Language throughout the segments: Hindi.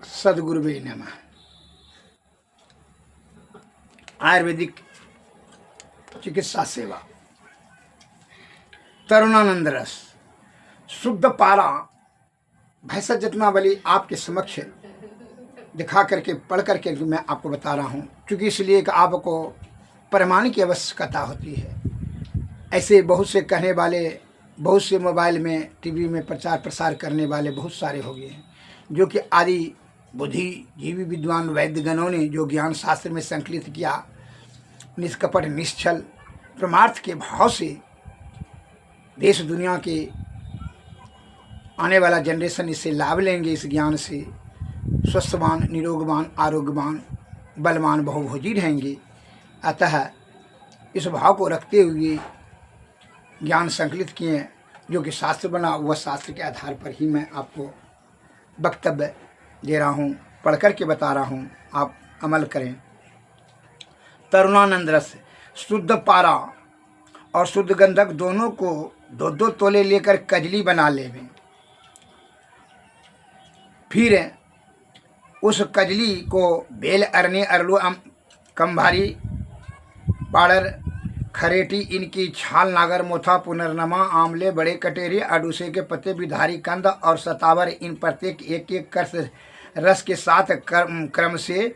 सद्गुरुवे नमः। आयुर्वेदिक चिकित्सा सेवा, तरुणानंद रस, शुद्ध पारा, भैंसा जतनावली आपके समक्ष दिखा करके पढ़ करके मैं आपको बता रहा हूँ, क्योंकि इसलिए कि आपको प्रमाण की आवश्यकता होती है। ऐसे बहुत से कहने वाले, बहुत से मोबाइल में, टीवी में प्रचार प्रसार करने वाले बहुत सारे हो गए हैं, जो कि आदि बुद्धिजीवी विद्वान वैद्यगणों ने जो ज्ञान शास्त्र में संकलित किया, निष्कपट निश्चल परमार्थ के भाव से देश दुनिया के आने वाला जनरेशन इससे लाभ लेंगे। इस ज्ञान से स्वस्थवान, निरोगवान, आरोग्यवान, बलवान, बहुभोजी रहेंगे। अतः इस भाव को रखते हुए ज्ञान संकलित किए, जो कि शास्त्र बना, वह शास्त्र के आधार पर ही मैं आपको वक्तव्य दे रहा हूँ, पढ़ कर के बता रहा हूँ, आप अमल करें। तरुणानंद रस, शुद्ध पारा और शुद्ध गंधक दोनों को 2-2 तोले लेकर कजली बना लेवें। फिर उस कजली को बेल, अरने, अरलू, कंभारी, पाड़र, खरेटी, इनकी छाल, नागर मोथा, पुनर्नमा, आमले, बड़े कटेरी, अडूसे के पत्ते, बिधारी कंद और सतावर, इन प्रत्येक एक एक कर रस के साथ क्रम से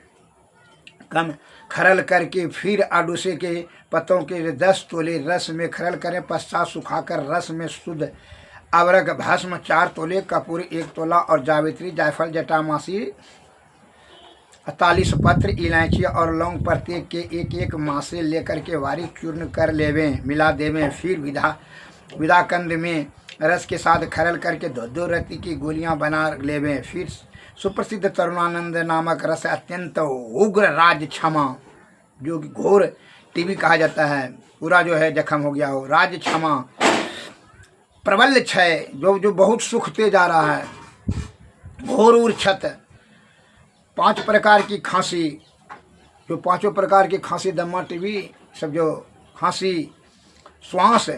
कम खरल करके फिर अडूसे के पत्तों के 10 तोले रस में खरल करें। पश्चात सुखाकर रस में शुद्ध अवरक भस्म 4 तोले, कपूर 1 तोला और जावित्री, जायफल, जटामासी 48 पत्र, इलायची और लौंग प्रत्येक के एक एक मासे लेकर के बारीक चूर्ण कर लेवें, मिला देवें। फिर विदाकंद में रस के साथ खरल करके 2-2 रत्ती की गोलियां बना लेवें। फिर सुप्रसिद्ध तरुणानंद नामक रस अत्यंत उग्र राज क्षमा, जो कि घोर टीबी कहा जाता है, पूरा जो है जख्म हो गया हो, राज क्षमा, प्रबल क्षय, जो बहुत सुखते जा रहा है, घोर उर्छत, 5 प्रकार की खांसी, जो 5 प्रकार की खांसी, दमा, टीबी सब, जो खांसी, श्वास,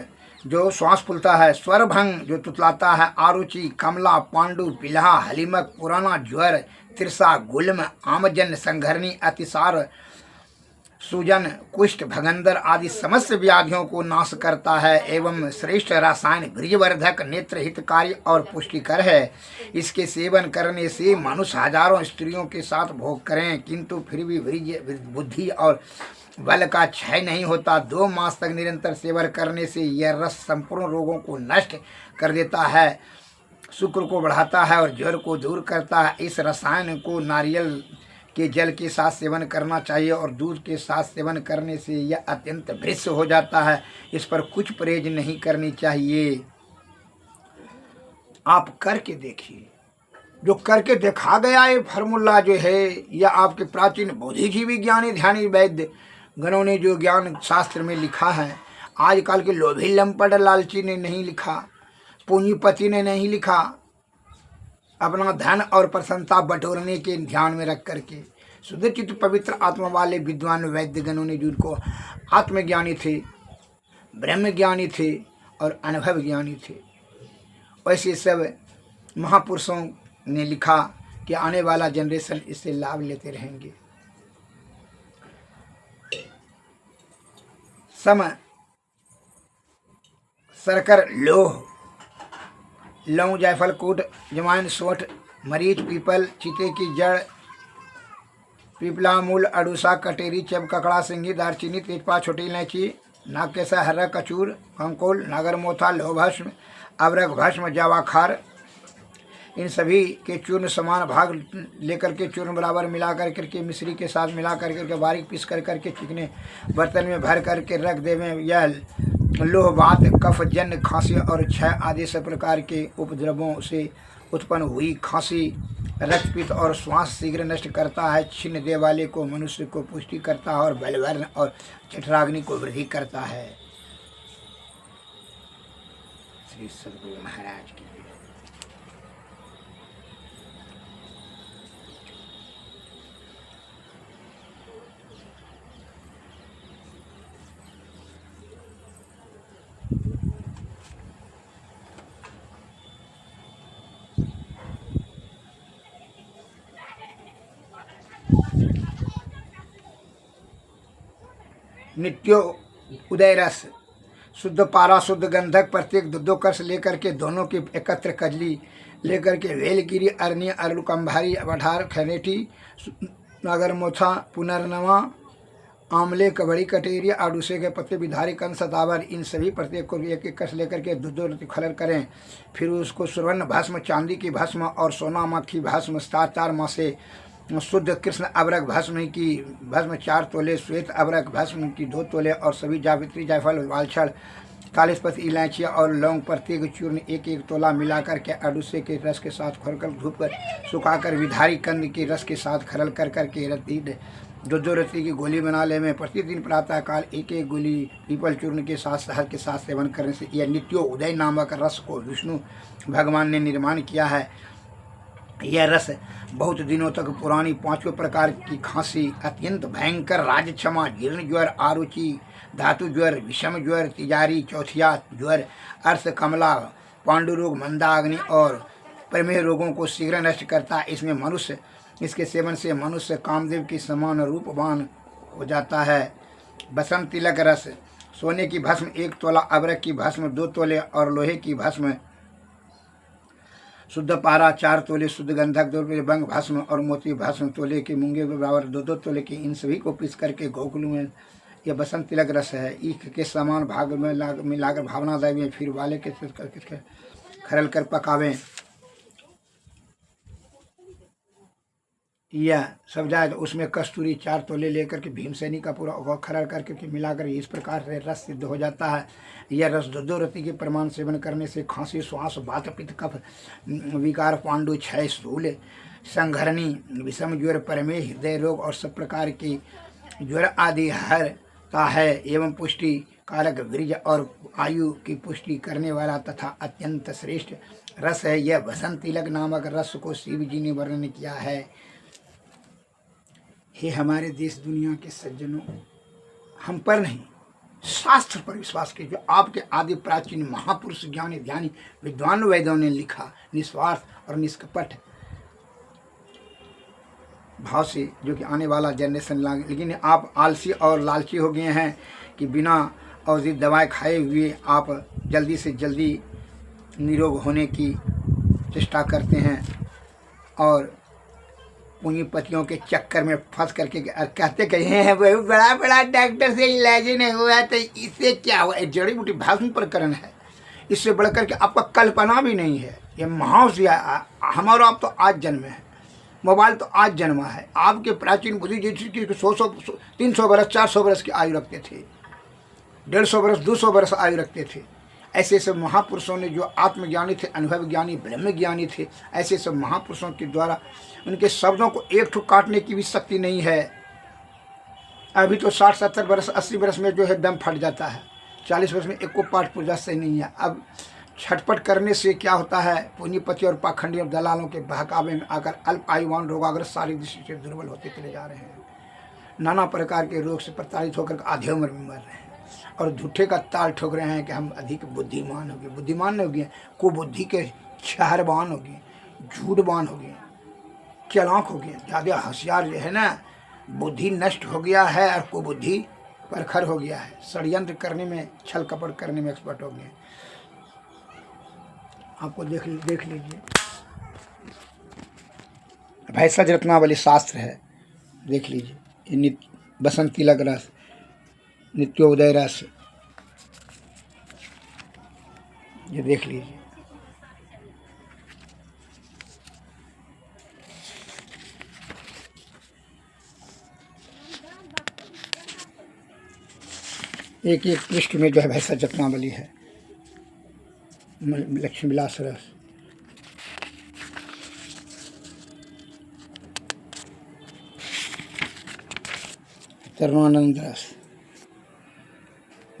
जो श्वास फूलता है, स्वरभंग, जो तुतलाता है, आरुचि, कमला, पांडु, पिल्हा, हलीमक, पुराना, ज्वर, तिरसा, गुल्म, आमजन, संघरनी, अतिसार, सूजन, कुष्ठ, भगंदर आदि समस्त व्याधियों को नाश करता है एवं श्रेष्ठ रासायन, वीर्यवर्धक, नेत्र हितकारी और पुष्टिकर है। इसके सेवन करने से मनुष्य हजारों स्त्रियों के साथ भोग करें, किंतु फिर भी वीर्य, बुद्धि और बल का क्षय नहीं होता। 2 मास तक निरंतर सेवन करने से यह रस संपूर्ण रोगों को नष्ट कर देता है, शुक्र को बढ़ाता है और ज्वर को दूर करता है। इस रसायन को नारियल के जल के साथ सेवन करना चाहिए और दूध के साथ सेवन करने से यह अत्यंत भृष्य हो जाता है। इस पर कुछ परहेज नहीं करनी चाहिए। आप करके देखिए, जो करके देखा गया ये फार्मूला जो है, यह आपके प्राचीन बुद्धिजीवी ज्ञानी ध्यानी वैद्य गणों ने जो ज्ञान शास्त्र में लिखा है, आजकल के लोभी लंपट लालची ने नहीं लिखा, पूंजीपति ने नहीं लिखा, अपना धन और प्रसन्नता बटोरने के ध्यान में रख करके शुद्ध चित्त पवित्र आत्मा वाले विद्वान वैद्यगणों ने, जिनको आत्मज्ञानी थे, ब्रह्म ज्ञानी थे और अनुभव ज्ञानी थे, वैसे सब महापुरुषों ने लिखा कि आने वाला जनरेशन इससे लाभ लेते रहेंगे। सम, सरकर, लोह, लौंग, जायफल, कूट, जमाइन, सोंठ, मरीच, पीपल, चीते की जड़, पीपला, मूल, अड़ूसा, कटेरी, चब, ककड़ा, सिंगी, दालचीनी, तेजपात, छोटी इलायची, नागकेसा, हर्रा, कचूर, कंकोल, नागरमोथा, लौह भस्म, अवरक भस्म, जावाखार, इन सभी के चूर्ण समान भाग लेकर के चूर्ण बराबर मिला करके मिश्री के साथ मिला करके बारीक पीस करके चिकने बर्तन में भर करके रख देवें। यह लोह, वात, कफ, जन्य, खांसी और क्षय आदि सब प्रकार के उपद्रवों से उत्पन्न हुई खांसी, रक्तपित्त और श्वास शीघ्र नष्ट करता है। छिन्न दे वाले को मनुष्य को पुष्टि करता है और बलवर्ण और जठराग्नि को वृद्धि करता है। श्री सद्गुरु महाराज की नित्यो उदय रस, शुद्ध पारा शुद्ध गंधक प्रत्येक दो कर्ष लेकर के दोनों की एकत्र कजली लेकर के वेलगिरी अरण्य अरुल कंभारी वठार खनेठी नागर मोथा पुनर्नवा आमले कबड़ी कटेरिया आडूसे के पत्ते विधारी कंद सतावर, इन सभी प्रत्येक को एक एक कस लेकर के दो खलल करें। फिर उसको सुवर्ण भस्म, चांदी की भस्म और सोना मक्खी भस्म 4 माह से शुद्ध कृष्ण अबरक भस्म की भस्म 4 तोले, श्वेत अबरक भस्म की 2 तोले और सभी जावित्री जायफल वालछड़ कालिस्पति इलायचियाँ और लौंग प्रत्येक चूर्ण 1-1 तोला मिलाकर के अडूसे के रस के साथ खोलकर धूप कर सुखाकर विधारी कंद के रस के साथ खरल कर करके रत्ती 2 रत्ती की गोली बना ले में प्रतिदिन प्रातः काल 1-1 गोली पीपल चूर्ण के साथ शहद के साथ सेवन करने से यह नित्यो उदय नामक रस को विष्णु भगवान ने निर्माण किया है। यह रस बहुत दिनों तक पुरानी 5 प्रकार की खांसी, अत्यंत भयंकर राजक्षमा, जीर्ण ज्वर, आरुचि, धातु ज्वर, विषम ज्वर, तिजारी, चौथिया ज्वर, अर्थ कमला, पांडु रोग, मंदाग्नि और प्रमेह रोगों को शीघ्र नष्ट करता है। इसके सेवन से मनुष्य कामदेव के समान रूपवान हो जाता है। बसंत तिलक रस, सोने की भस्म 1 तोला, अबरक की भस्म 2 तोले और लोहे की भस्म, शुद्ध पारा 4 तोले, शुद्ध गंधक 2 तोले, बंग भस्म और मोती भस्म तोले के मूंगे के बराबर 2-2 तोले के, इन सभी को पीस करके गोकुल में यह बसंत तिलक रस है। ईख के समान भाग में मिलाकर भावना देवें, फिर वाले के खरल कर पकावें। यह सब जाए तो उसमें कस्तूरी 4 तोले लेकर के भीमसेनी का पूरा खरल करके मिलाकर इस प्रकार से रस सिद्ध हो जाता है। यह रस 2 रत्ती के प्रमाण सेवन करने से खांसी, श्वास, वात, पित्त, कफ विकार, पांडु, क्षय, स्थूल, संघरणी, विषम ज्वर, प्रमेह, हृदय रोग और सब प्रकार की ज्वर आदि हरता है एवं पुष्टि कारक, वीर्य और आयु की पुष्टि करने वाला तथा अत्यंत श्रेष्ठ रस है। यह बसंत तिलक नामक रस को शिव जी ने वर्णन किया है। हे हमारे देश दुनिया के सज्जनों, हम पर नहीं शास्त्र पर विश्वास कीजिए, जो आपके आदि प्राचीन महापुरुष ज्ञानी ध्यानी विद्वान वैद्यों ने लिखा निस्वार्थ और निष्कपट भाव से, जो कि आने वाला जनरेशन लागे। लेकिन आप आलसी और लालची हो गए हैं कि बिना औषधि दवाएं खाए हुए आप जल्दी से जल्दी निरोग होने की चेष्टा करते हैं और पूंजीपतियों के चक्कर में फंस करके कहते कहे हैं वही बड़ा बड़ा डॉक्टर से इलाज नहीं हुआ तो इससे क्या हुआ। जड़ी बूटी भाषण प्रकरण है, इससे बढ़कर के आपका कल्पना भी नहीं है। ये महावश्य हमारा आप तो आज जन्म है, मोबाइल तो आज जन्मा है। आपके प्राचीन बुद्धि जिसकी 100 300 बरस 400 बरस की आयु रखते थे, 150 बरस 200 बरस आयु रखते थे। ऐसे सब महापुरुषों ने जो आत्मज्ञानी थे, अनुभव ज्ञानी, ब्रह्म ज्ञानी थे, ऐसे सब महापुरुषों के द्वारा उनके शब्दों को एक ठो काटने की भी शक्ति नहीं है। अभी तो 60-70 बरस 80 बरस में जो है दम फट जाता है, 40 वर्ष में एक को पाठ पूजा सही नहीं है। अब छटपट करने से क्या होता है, पूंजीपति और पाखंडी और दलालों के बहकावे में आकर अल्प आयुवान रोगाग्रस्त शारीरिक दृष्टि से दुर्बल होते चले जा रहे हैं। नाना प्रकार के रोग से प्रताड़ित होकर आधे उम्र में मर रहे हैं और झूठे का ताल ठोक रहे हैं कि हम अधिक बुद्धिमान हो गए। बुद्धिमान नहीं हो गए, कुबुद्धि के छहरबान हो गए, झूठबान हो गए, चालाक हो गए। ज़्यादा होशियार जो है ना, बुद्धि नष्ट हो गया है और कुबुद्धि परखर हो गया है। षड्यंत्र करने में, छल कपट करने में एक्सपर्ट हो गए। आपको देख लीजिए, भैंसज रत्नावली शास्त्र है, देख लीजिए। ये बसंत तिलक रस, नित्योदय रस, ये देख लीजिए। एक एक पृष्ठ में जो है भैंसज रत्नावली है, लक्ष्मी विलास रस, तरुणानंद रस,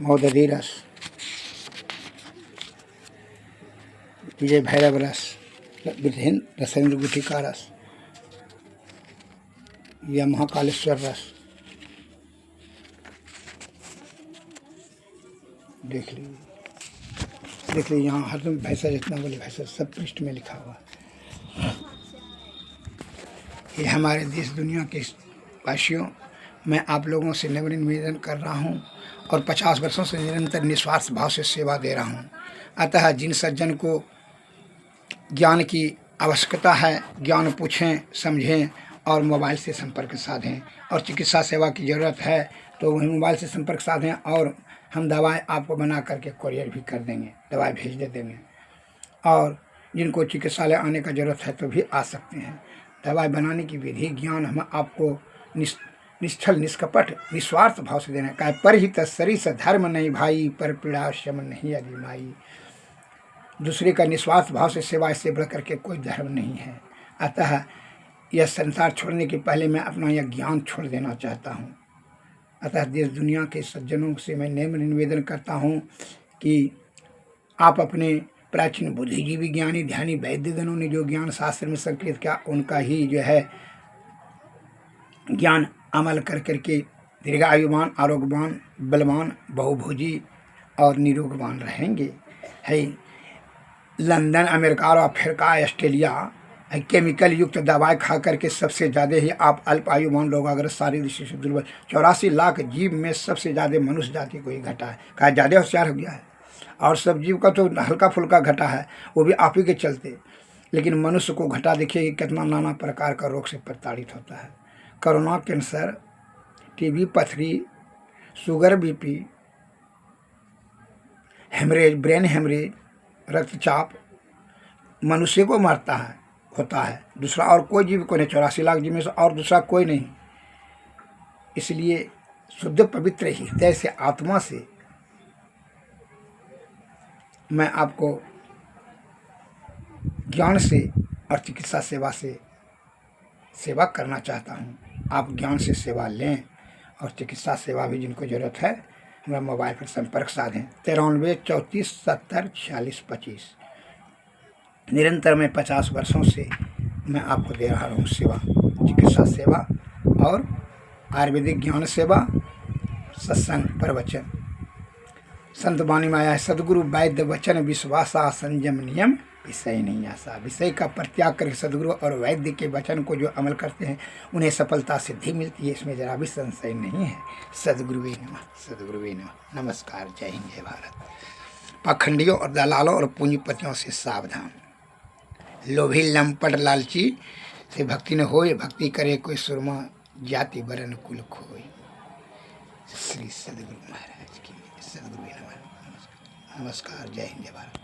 महोदधि रस, विजय भैरव रस, विभिन्न रसेंद्र गुटिका रस, या महाकालेश्वर रस, देख लीजिए यहाँ हर तुम भैंसा जितना बोले भैंसा सब पृष्ठ में लिखा हुआ है। ये हमारे देश दुनिया के वासियों, मैं आप लोगों से नम्र निवेदन कर रहा हूँ और 50 वर्षों से निरंतर निस्वार्थ भाव से सेवा दे रहा हूँ। अतः जिन सज्जन को ज्ञान की आवश्यकता है, ज्ञान पूछें, समझें और मोबाइल से संपर्क साधें। और चिकित्सा सेवा की ज़रूरत है तो वही मोबाइल से संपर्क साधें और हम दवाएं आपको बना करके कुरियर भी कर देंगे, दवाई भेज दे देंगे। और जिनको चिकित्सालय आने का ज़रूरत है तो भी आ सकते हैं। दवाई बनाने की विधि ज्ञान हम आपको निश्चल निष्कपट निस्वार्थ भाव से देना है। पर ही तत्सरी से धर्म नहीं भाई, पर पीड़ा शम नहीं अधिमाई। दूसरे का निस्वार्थ भाव से सेवा, इससे बढ़ करके कोई धर्म नहीं है। अतः यह संसार छोड़ने के पहले मैं अपना यह ज्ञान छोड़ देना चाहता हूँ। अतः देश दुनिया के सज्जनों से मैं नम्र निवेदन करता हूँ कि आप अपने प्राचीन बुद्धिजीवी ज्ञानी ध्यानी वैद्यगणों ने जो ज्ञान शास्त्र में संकेत किया, उनका ही जो है ज्ञान अमल कर करके दीर्घायुमान, आरोग्यवान, बलवान, बहुभोजी और निरोगवान रहेंगे। है लंदन, अमेरिका और अफ्रीका, ऑस्ट्रेलिया केमिकल युक्त दवाई खा करके सबसे ज़्यादा ही आप अल्प आयुमान लोग अगर शारीरिक दृष्टि से दुर्बल, 84 लाख जीव में सबसे ज़्यादा मनुष्य जाति को ही घटा है। कहा ज़्यादा होशियार हो गया है और सब जीव का तो हल्का फुल्का घटा है, वो भी आप ही के चलते। लेकिन मनुष्य को घटा देखिए कितना नाना प्रकार का रोग से प्रताड़ित होता है। कोरोना, कैंसर, टीबी, पथरी, sugar, BP, haemorrhage, brain haemorrhage, रक्तचाप मनुष्य को मारता है, होता है। दूसरा और कोई जीव को नहीं, 84 लाख जीव में से और दूसरा कोई नहीं। इसलिए शुद्ध पवित्र हृदय से, आत्मा से मैं आपको ज्ञान से और चिकित्सा सेवा से सेवा करना चाहता हूँ। आप ज्ञान से सेवा लें और चिकित्सा सेवा भी जिनको ज़रूरत है हमारा मोबाइल पर संपर्क साधें। 93 34 70 46 25। निरंतर मैं 50 वर्षों से मैं आपको दे रहा हूँ सेवा, चिकित्सा सेवा और आयुर्वेदिक ज्ञान सेवा, सत्संग, प्रवचन। संत वाणी में आया है, सदगुरु वैद्य वचन विश्वासा, संयम नियम विषय नहीं आसा। विषय का परित्याग करके सदगुरु और वैद्य के वचन को जो अमल करते हैं उन्हें सफलता सिद्धि मिलती है, इसमें जरा भी संशय नहीं है। सदगुरुवे नमः, सदगुरुवे नमः। नमस्कार, जय हिंद, जय भारत। पाखंडियों और दलालों और पूंजीपतियों से सावधान। लोभी लंपट लालची से भक्ति न होए, भक्ति करे कोई सुरमा, जाति वरण कुल खोए। श्री सदगुरु महाराज की, सदगुरु नमः। नमस्कार, जय हिंद, जय भारत।